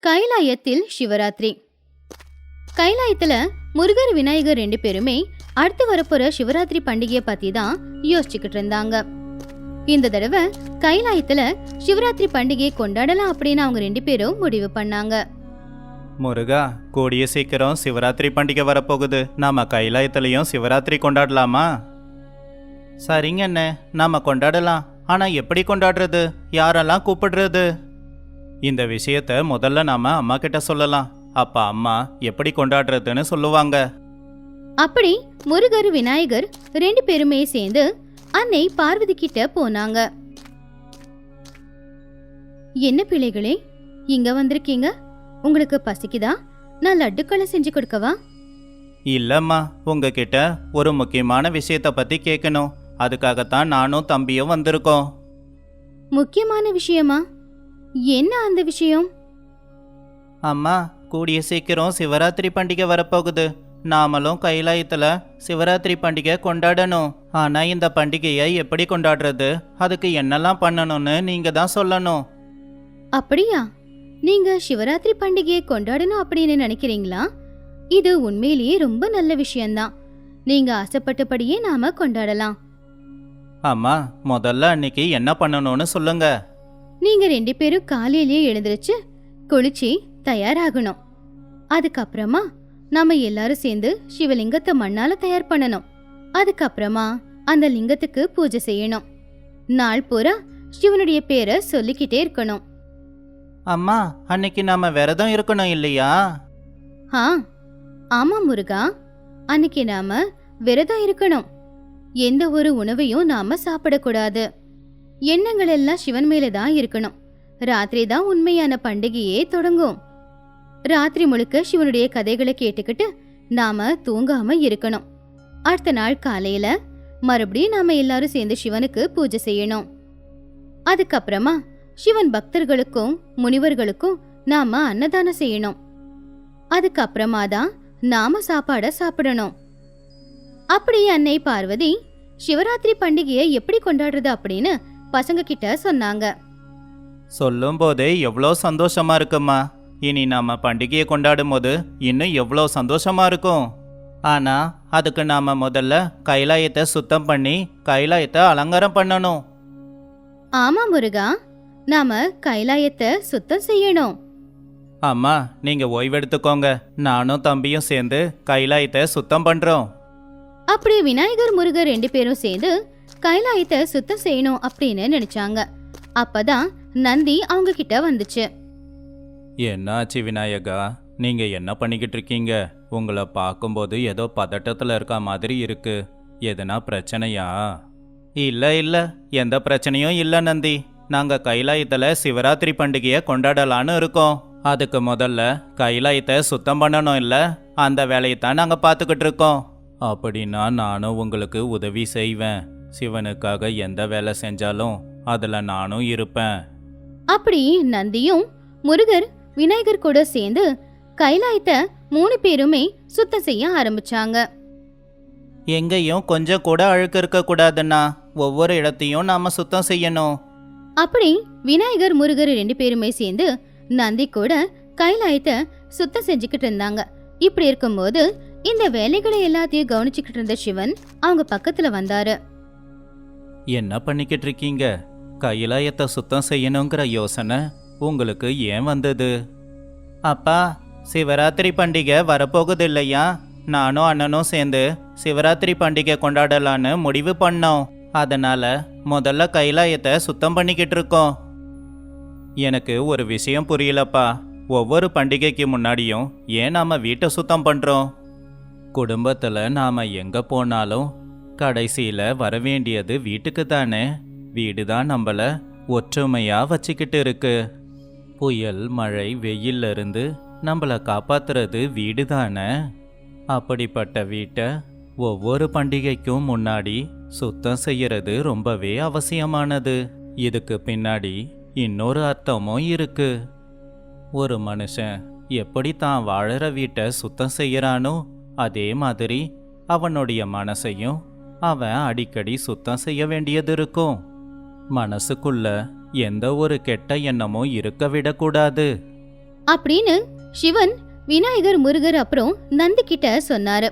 கைலாயத்தில் சிவராத்திரி. கைலாயத்துல முருகர் விநாயகர் ரெண்டு பேருமே அடுத்து வரப்போற சிவராத்திரி பண்டிகையை பத்தி தான் யோசிச்சுக்கிட்டு இருந்தாங்க. இந்த தடவை கைலாயத்துல சிவராத்திரி பண்டிகையை கொண்டாடலாம் அப்படின்னு அவங்க ரெண்டு பேரும் முடிவு பண்ணாங்க. முருகா, கூடிய சீக்கிரம் சிவராத்திரி பண்டிகை வரப்போகுது. நாம கைலாயத்திலையும் சிவராத்திரி கொண்டாடலாமா? சரிங்க அண்ணே, நாம கொண்டாடலாம். ஆனா எப்படி கொண்டாடுறது? யாரெல்லாம் கூப்பிடுறது? இந்த விஷயத்த முதல்ல நாம அம்மா கிட்ட சொல்லலாம். அப்ப அம்மா எப்படி கொண்டாடுறதுன்னு சொல்லுவாங்க. அப்படி முருகர் விநாயகர் ரெண்டு பேருமே சேர்ந்து அன்னை பார்வதி கிட்ட போனாங்க. என்ன பிள்ளைகளே, இங்க வந்திருக்கீங்க? உங்களுக்கு பசிக்குதா? நான் லட்டுக்களை செஞ்சு கொடுக்கவா? இல்லம்மா, உங்ககிட்ட ஒரு முக்கியமான விஷயத்த பத்தி கேட்கணும். அதுக்காகத்தான் நானும் தம்பியும் வந்திருக்கோம். முக்கியமான விஷயமா? என்ன அந்த விஷயம்? அம்மா, கூடிய சீக்கிரம் சிவராத்திரி பண்டிகை வரப்போகுது. நாமளும் கைலாயத்துல சிவராத்திரி பண்டிகை கொண்டாடணும். ஆனா இந்த பண்டிகையை எப்படி கொண்டாடுறது, அதுக்கு என்னெல்லாம் பண்ணணும்னு நீங்க தான் சொல்லணும். அப்படியா? நீங்க சிவராத்திரி பண்டிகையை கொண்டாடணும் அப்படின்னு நினைக்கிறீங்களா? இது உண்மையிலேயே ரொம்ப நல்ல விஷயம்தான். நீங்க ஆசைப்பட்டபடியே நாம கொண்டாடலாம். அம்மா, முதல்ல அன்னைக்கு என்ன பண்ணணும்னு சொல்லுங்க. நீங்க ரெண்டு பேரும் காலையிலேயே எழுந்திருச்சு குளிச்சு தயாராகணும். அதுக்கப்புறமா நாம எல்லாரும் சேர்ந்து சிவலிங்கத்தை மண்ணால தயார் பண்ணணும். அதுக்கப்புறமா அந்த லிங்கத்துக்கு பூஜை செய்யணும். நாள் பூரா சிவனுடைய பேரை சொல்லிக்கிட்டே இருக்கணும். அம்மா, அன்னைக்கு நாம விரதம் இருக்கணும் இல்லையா? ஆமா முருகா, அன்னைக்கு நாம விரதம் இருக்கணும். எந்த ஒரு உணவையும் நாம சாப்பிடக்கூடாது. எண்ணங்கள் எல்லாம் சிவன் மேலதான் இருக்கணும். ராத்திரி தான் உண்மையான பண்டிகையே தொடங்கும். ராத்திரி முழுக்க சிவனுடைய கதைகளை கேட்டுக்கிட்டு நாம தூங்காம இருக்கணும். அடுத்த நாள் காலையில மறுபடியும் நாம எல்லாரும் சேர்ந்து சிவனுக்கு பூஜை செய்யணும். அதுக்கப்புறமா சிவன் பக்தர்களுக்கும் முனிவர்களுக்கும் நாம அன்னதானம் செய்யணும். அதுக்கப்புறமா தான் நாம சாப்பாட சாப்பிடணும். அப்படி அன்னை பார்வதி சிவராத்திரி பண்டிகையை எப்படி கொண்டாடுறது அப்படின்னு பசங்க கிட்ட சொன்னாங்க. சொல்லும் போதே எவ்வளோ சந்தோஷமா இருக்குமா. இனி நாம பண்டிகையை கொண்டாடும் போது இன்னும் எவ்வளோ சந்தோஷமா இருக்கும். ஆனா அதுக்கு நாம முதல்ல கைலாயத்தை சுத்தம் பண்ணி கைலாயத்தை அலங்காரம் பண்ணணும். ஆமா முருகா, நாம கைலாயத்தை சுத்தம் செய்யணும். அம்மா, நீங்க ஓய்வெடுத்துக்கோங்க. நானும் தம்பியும் சேர்ந்து கைலாயத்தை சுத்தம் பண்றோம். அப்படி விநாயகர் முருகர் ரெண்டு பேரும் சேர்ந்து கைலாயத்தை சுத்தம் செய்யணும் அப்படின்னு நினைச்சாங்க. அப்பதான் நந்தி அவங்க கிட்ட வந்துச்சு. என்னாச்சு விநாயகா, நீங்க என்ன பண்ணிக்கிட்டு இருக்கீங்க? உங்களை பார்க்கும்போது ஏதோ பதட்டத்துல இருக்க மாதிரி இருக்கு. எதனா பிரச்சனையா? இல்ல, எந்த பிரச்சனையும் இல்ல நந்தி. நாங்க கைலாயத்துல சிவராத்திரி பண்டிகையை கொண்டாடலான்னு இருக்கோம். அதுக்கு முதல்ல கைலாயத்தை சுத்தம் பண்ணணும் இல்ல, அந்த வேலையைத்தான் நாங்க பார்த்துக்கிட்டு இருக்கோம். அப்படின்னா நானும் உங்களுக்கு உதவி செய்வேன். சிவனுக்காக எந்த வேலை செஞ்சாலும் அதுல நானும் இருப்பேன். அப்படி நந்தியும் முருகர் விநாயகர் கூட சேர்ந்து கைலாயத்தை 3 பேருமே சுத்தம் செய்ய ஆரம்பிச்சாங்க. எங்கேயும் கொஞ்சம் கூட அழுக்கு இருக்க கூடாதுன்னா ஒவ்வொரு இடத்தையும் நாம சுத்தம் செய்யணும். அப்படி விநாயகர் முருகர் 2 பேருமே சேர்ந்து நந்தி கூட கைலாயத்தை சுத்தம் செஞ்சுக்கிட்டு இருந்தாங்க. இப்படி இருக்கும்போது இந்த வேலைகளை எல்லாத்தையும் கவனிச்சுக்கிட்டு இருந்த சிவன் அவங்க பக்கத்துல வந்தாரு. என்ன பண்ணிக்கிட்டு இருக்கீங்க? கைலாயத்தை சுத்தம் செய்யணுங்கிற யோசனை உங்களுக்கு ஏன் வந்தது? அப்பா, சிவராத்திரி பண்டிகை வரப்போகுது இல்லையா? நானும் அண்ணனும் சேர்ந்து சிவராத்திரி பண்டிகை கொண்டாடலான்னு முடிவு பண்ணோம். அதனால முதல்ல கைலாயத்தை சுத்தம் பண்ணிக்கிட்டு இருக்கோம். எனக்கு ஒரு விஷயம் புரியலப்பா. ஒவ்வொரு பண்டிகைக்கு முன்னாடியும் ஏன் நாம வீட்டை சுத்தம் பண்றோம்? குடும்பத்துல நாம எங்க போனாலும் கடைசியில வரவேண்டியது வீட்டுக்கு தானே. வீடு தான் நம்மள ஒற்றுமையா வச்சுக்கிட்டு இருக்கு. புயல், மழை, வெயில்ல இருந்து நம்மள காப்பாத்துறது வீடு தானே. அப்படிப்பட்ட வீட்டை ஒவ்வொரு பண்டிகைக்கும் முன்னாடி சுத்தம் செய்யறது ரொம்பவே அவசியமானது. இதுக்கு பின்னாடி இன்னொரு அர்த்தமும் இருக்கு. ஒரு மனுஷன் எப்படி தான் வாழற வீட்டை சுத்தம் செய்யறானோ அதே மாதிரி அவனுடைய மனசையும் அவன் அடிக்கடி சுத்தம் செய்ய வேண்டியது இருக்கும். மனசுக்குள்ள எந்த ஒரு கெட்ட எண்ணமும் இருக்க விடக்கூடாது. அப்படின்னு சிவன் விநாயகர் முருகர் அப்புறம் நந்தி கிட்ட சொன்னாரு.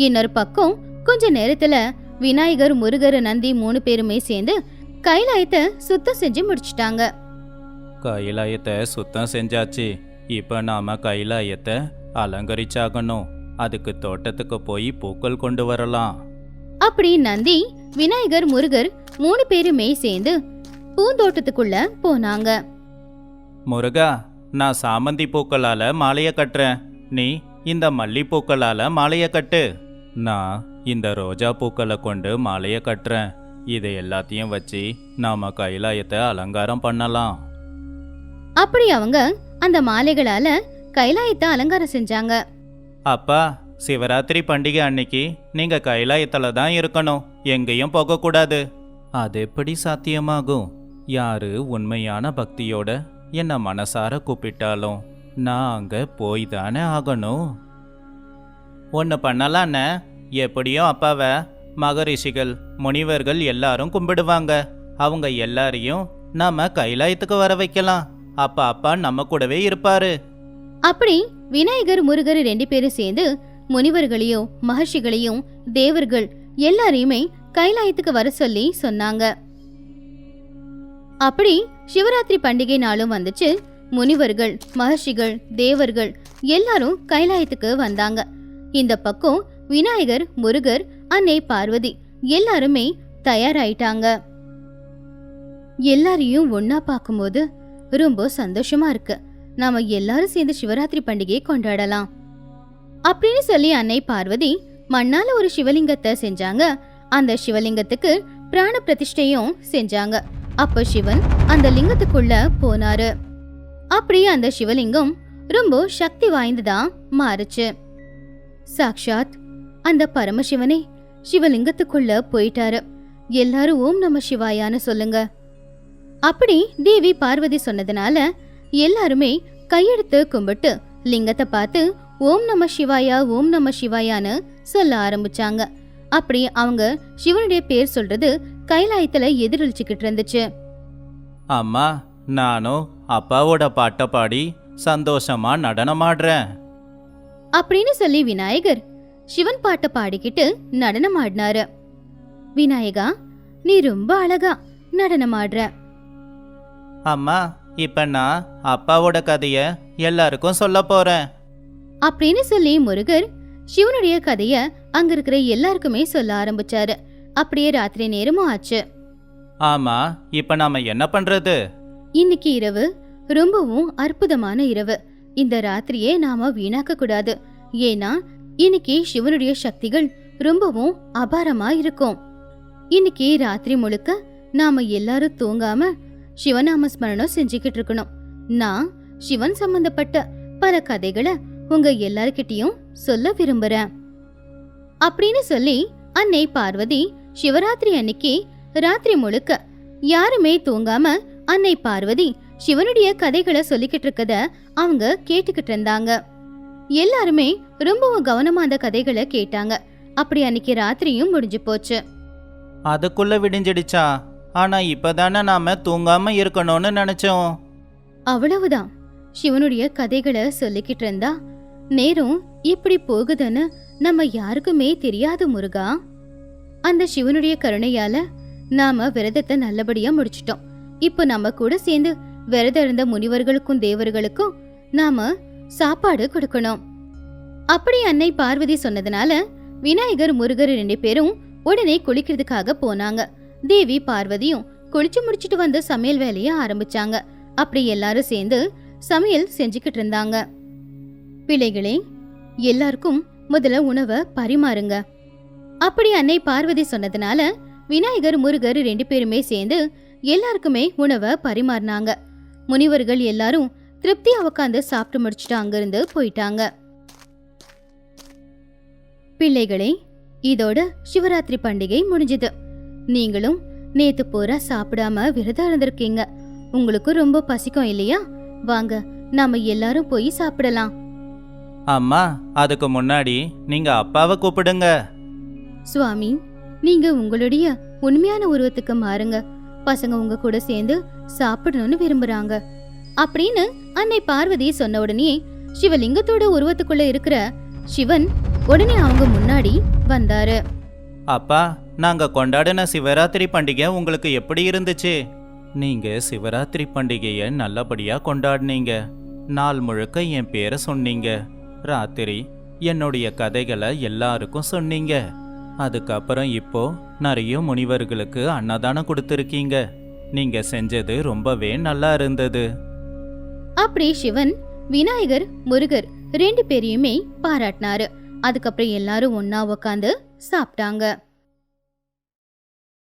இன்னொரு பக்கம் கொஞ்ச நேரத்துல விநாயகர் முருகர் நந்தி 3 பேருமே சேர்ந்து கைலாயத்தை சுத்தம் செஞ்சு முடிச்சிட்டாங்க. கைலாயத்தை சுத்தம் செஞ்சாச்சு. இப்ப நாம கைலாயத்தை அலங்கரிச்சாகணும். அதுக்கு தோட்டத்துக்கு போய் பூக்கள் கொண்டு வரலாம். அப்படி நந்தி விநாயகர் முருகர் 3 பேருமே சேர்ந்து பூந்தோட்டத்துக்குள்ள போனாங்க. முருகா, நான் சாமந்தி பூக்களால மாலைய கட்டுறேன். நீ இந்த மல்லிப்பூக்களால மாலைய கட்டு. நான் இந்த ரோஜா பூக்களை கொண்டு மாலைய கட்டுறேன். இதை எல்லாத்தையும் வச்சு நாம கைலாயத்தை அலங்காரம் பண்ணலாம். அப்படி அவங்க அந்த மாலைகளால கைலாயத்தை அலங்காரம் செஞ்சாங்க. அப்பா, சிவராத்திரி பண்டிகை அன்னைக்கு நீங்க கைலாயத்துல தான் இருக்கணும். எங்கேயும் போகக்கூடாது. அது எப்படி சாத்தியமாகும்? யாரு உண்மையான பக்தியோட என்ன மனசார கூப்பிட்டாலும் நான் அங்க போய் தானே ஆகணும். ஒன்று பண்ணலான்னு, எப்படியும் அப்பாவை மகரிஷிகள் முனிவர்கள் எல்லாரும் கும்பிடுவாங்க. அவங்க எல்லாரையும் நாம கைலாயத்துக்கு வர வைக்கலாம். அப்பா நம்ம கூடவே இருப்பாரு. அப்படி விநாயகர் முருகர் 2 பேரும் சேர்ந்து முனிவர்களையும் மகர்ஷிகளையும் தேவர்கள் எல்லாரையுமே கைலாயத்துக்கு வர சொல்லி சொன்னாங்க. அப்படி சிவராத்திரி பண்டிகை நாளும் வந்துச்சு. முனிவர்கள் மகர்ஷிகள் தேவர்கள் எல்லாரும் கைலாயத்துக்கு வந்தாங்க. இந்த பக்கம் விநாயகர் முருகர் அன்னை பார்வதி எல்லாருமே தயாராயிட்டாங்க. எல்லாரையும் ஒன்னா பார்க்கும்போது ரொம்ப சந்தோஷமா இருக்கு. நாம எல்லாரும் சேர்ந்து சிவராத்திரி பண்டிகையை கொண்டாடலாம் அப்படின்னு சொல்லி அன்னை பார்வதி மண்ணால ஒரு சிவலிங்கத்தை செஞ்சாங்க. அந்த சிவலிங்கத்துக்கு பிராண பிரதிஷ்டையும் செஞ்சாங்க. அப்ப சிவன் அந்த லிங்கத்துக்குள்ள போனாரு. அப்படி அந்த சிவலிங்கம் ரொம்ப சக்தி வாய்ந்ததா மாறுச்சு. சாக்ஷாத் அந்த பரமசிவனே சிவலிங்கத்துக்குள்ள போயிட்டாரு. எல்லாரும் ஓம் நம சிவாயான்னு சொல்லுங்க. அப்படி தேவி பார்வதி சொன்னதுனால எல்லாருமே கையெடுத்து கும்பிட்டு லிங்கத்தை பார்த்து ஓம் நம சிவாயா ஓம் நம சிவாயான்னு சொல்ல ஆரம்பிச்சாங்க. அப்படி அவங்க சிவனுடைய பேர் சொல்றது கைலாயத்துல எதிரொலிச்சுக்கிட்டு இருந்துச்சு. அம்மா, நானும் அப்பாவோட பாட்டை பாடி சந்தோஷமா நடனமாடுறேன் அப்படின்னு சொல்லி விநாயகர் சிவன் பாட்டை பாடிக்கிட்டு நடனம் ஆடினாரு. விநாயகா, நீ ரொம்ப அழகா நடனம் ஆடுற. அம்மா, இப்ப நான் அப்பாவோட கதைய எல்லாருக்கும் சொல்ல போறேன் அப்படின்னு சொல்லி முருகர் சிவனுடைய கதைய அங்க இருக்கிற எல்லாருக்குமே சொல்ல ஆரம்பிச்சாரு. அப்படியே ராத்திரி நேரமும் ஆச்சு. ஆமா, இப்ப நாம என்ன பண்றது? இன்னைக்கு இரவு ரொம்பவும் அற்புதமான இரவு. இந்த ராத்திரியே நாம வீணாக்க கூடாது. ஏன்னா இன்னைக்கு சிவனுடைய சக்திகள் ரொம்பவும் அபாரமா இருக்கும். இன்னைக்கு ராத்திரி முழுக்க நாம எல்லாரும் தூங்காம சிவநாம ஸ்மரணம் செஞ்சுக்கிட்டு இருக்கணும். நான் சிவன் சம்பந்தப்பட்ட பல கதைகளை உங்க எல்லார்கிட்டயும் சொல்ல விரும்புறேன் அப்படின்னு சொல்லி அன்னை பார்வதி சிவராத்திரி அன்னைக்கு ராத்திரி முழுக்க யாருமே தூங்காம அன்னை பார்வதி சிவனுடைய கதைகளை சொல்லிக்கிட்டு இருக்கத அவங்க கேட்டுக்கிட்டு இருந்தாங்க. எல்லாருமே ரொம்பவும் கவனமா அந்த கதைகளை கேட்டாங்க. அப்படி அன்னைக்கு ராத்திரியும் முடிஞ்சு போச்சு. அதுக்குள்ள விடிஞ்சிடுச்சா? ஆனா இப்பதானே நாம தூங்காம இருக்கணும்னு நினைச்சோம். அவ்வளவுதான். சிவனுடைய கதைகளை சொல்லிக்கிட்டு இருந்தா நேரம் இப்படி போகுதுன்னு நம்ம யாருக்குமே தெரியாது முருகா. அந்த சிவனுடைய கருணையால நாம விரதத்தை நல்லபடியா முடிச்சிட்டோம். இப்ப நம்ம கூட சேர்ந்து விரதம் இருந்த முனிவர்களுக்கும் தேவர்களுக்கும் நாம சாப்பாடு கொடுக்கணும். அப்படி அன்னை பார்வதி சொன்னதுனால விநாயகர் முருகர் 2 பேரும் உடனே குளிக்கிறதுக்காக போனாங்க. தேவி பார்வதியும் குளிச்சு முடிச்சிட்டு வந்து சமையல் வேலைய ஆரம்பிச்சாங்க. அப்படி எல்லாரும் சேர்ந்து சமையல் செஞ்சுக்கிட்டு இருந்தாங்க. பிள்ளைகளே, எல்லாருக்கும் முதல்ல உணவை பரிமாறுங்க. அப்படி அன்னை பார்வதி சொன்னதுனால விநாயகர் முருகர் 2 பேருமே சேர்ந்து எல்லாருக்குமே உணவை பரிமாறினாங்க. முனிவர்கள் எல்லாரும் திருப்தியா உட்காந்து சாப்பிட்டு முடிச்சுட்டு அங்கிருந்து போயிட்டாங்க. பிள்ளைகளே, இதோட சிவராத்திரி பண்டிகை முடிஞ்சது. நீங்களும் நேத்து பூரா சாப்பிடாம விரதம் இருந்திருக்கீங்க. உங்களுக்கு ரொம்ப பசிக்கும் இல்லையா? வாங்க, நாம எல்லாரும் போய் சாப்பிடலாம். அம்மா, அதுக்கு முன்னாடி நீங்க அப்பாவை கூப்பிடுங்க. சுவாமி, நீங்க உங்களுடைய உண்மையான உருவத்துக்கு மாறுங்க. பசங்க உங்க கூட சேர்ந்து சாப்பிடணும்னு விரும்புறாங்க. அப்படின்னு அன்னை பார்வதி சொன்ன உடனே சிவலிங்கத்தோட உருவத்துக்குள்ள இருக்கிற சிவன் உடனே அவங்க முன்னாடி வந்தாரு. அப்பா, நாங்க கொண்டாடின சிவராத்திரி பண்டிகை உங்களுக்கு எப்படி இருந்துச்சு? நீங்க சிவராத்திரி பண்டிகையை நல்லபடியா கொண்டாடினீங்க. நாள் முழுக்க என் பேரை சொன்னீங்க. ராத்திரி என்னுடைய கதைகளை எல்லாருக்கும் சொன்னீங்க. அதுக்கப்புறம் இப்போ நிறைய முனிவர்களுக்கு அன்னதானம் கொடுத்துருக்கீங்க. நீங்க செஞ்சது ரொம்பவே நல்லா இருந்தது. அப்படி சிவன் விநாயகர் முருகர் 2 பேரையுமே பாராட்டினாரு. அதுக்கப்புறம் எல்லாரும் ஒன்னா உக்காந்து சாப்பிட்டாங்க.